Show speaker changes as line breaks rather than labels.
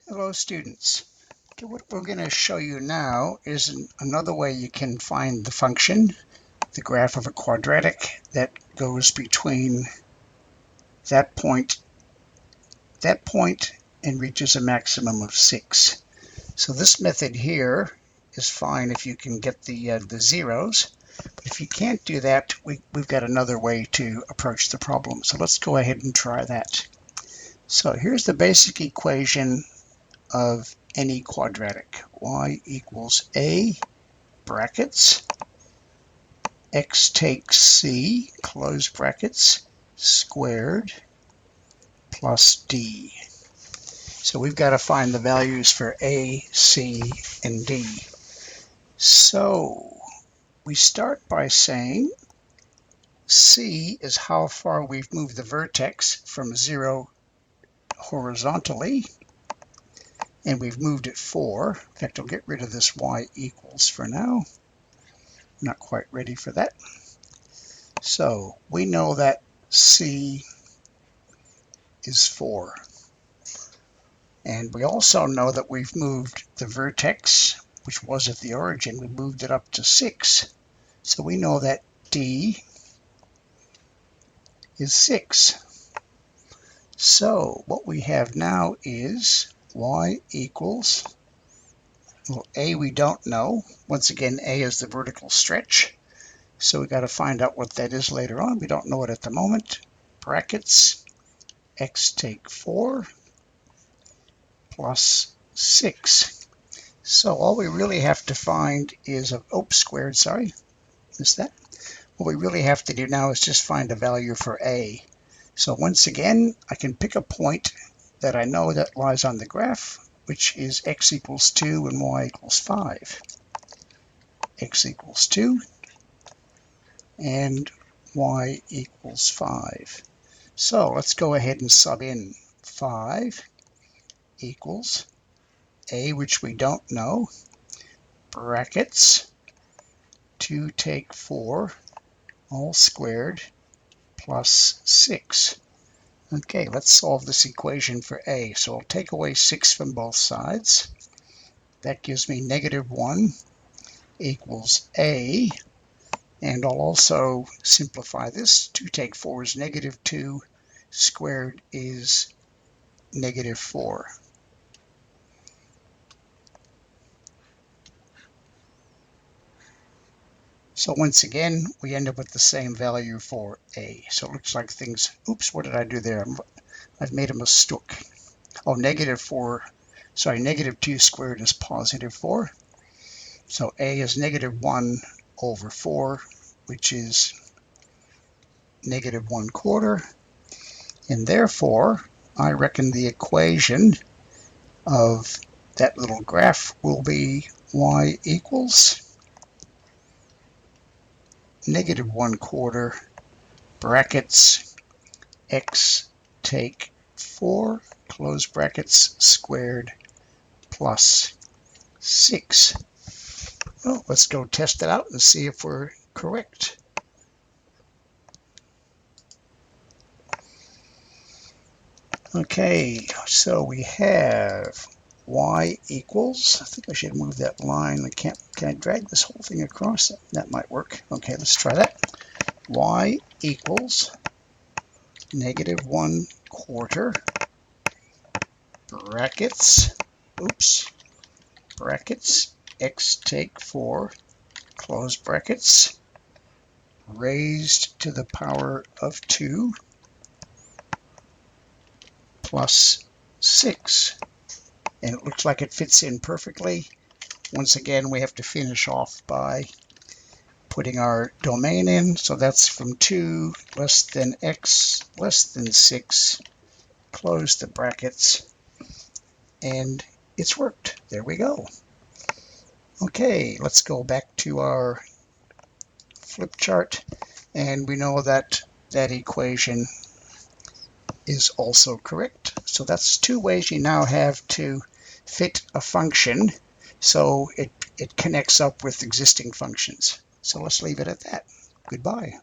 Hello students. Okay, what we're going to show you now is another way you can find the function, the graph of a quadratic that goes between that point and reaches a maximum of 6. So this method here is fine if you can get the zeros, but if you can't do that, we've got another way to approach the problem. So let's go ahead and try that. So here's the basic equation of any quadratic. Y equals a brackets x takes c close brackets squared plus d. So we've got to find the values for a, c, and d. So we start by saying c is how far we've moved the vertex from 0 horizontally, and we've moved it 4. In fact, I'll get rid of this y equals for now. Not quite ready for that. So we know that c is 4. And we also know that we've moved the vertex, which was at the origin, we moved it up to 6. So we know that d is 6. So what we have now is y equals, well, a we don't know. Once again, a is the vertical stretch. So we got to find out what that is later on. We don't know it at the moment. Brackets, x take 4 plus 6. So all we really have to find is, squared, sorry, missed that. What we really have to do now is just find a value for a. So once again, I can pick a point that I know that lies on the graph, which is x equals 2 and y equals 5. X equals 2 and y equals 5. So let's go ahead and sub in 5 equals a, which we don't know, brackets 2 take 4 all squared plus 6. Okay, let's solve this equation for a. So I'll take away 6 from both sides. That gives me -1 equals a. And I'll also simplify this. 2 take 4 is -2. Squared is -4. So once again, we end up with the same value for a. So it looks like things, oops, what did I do there? I've made a mistake. Oh, -2 squared is +4. So a is -1 over 4, which is -1/4. And therefore, I reckon the equation of that little graph will be y equals -1/4 brackets x take 4 close brackets squared plus 6. Well, let's go test it out and see if we're correct. Okay, so we have y equals, I think I should move that line. Can I drag this whole thing across? That might work. Okay, let's try that. Y equals -1/4 brackets, brackets x take 4 close brackets raised to the power of 2 plus 6. And it looks like it fits in perfectly. Once again, we have to finish off by putting our domain in. So that's from 2 less than x less than 6. Close the brackets. And it's worked. There we go. Okay, let's go back to our flip chart. And we know that that equation is also correct. So that's 2 ways you now have to fit a function so it connects up with existing functions. So let's leave it at that. Goodbye.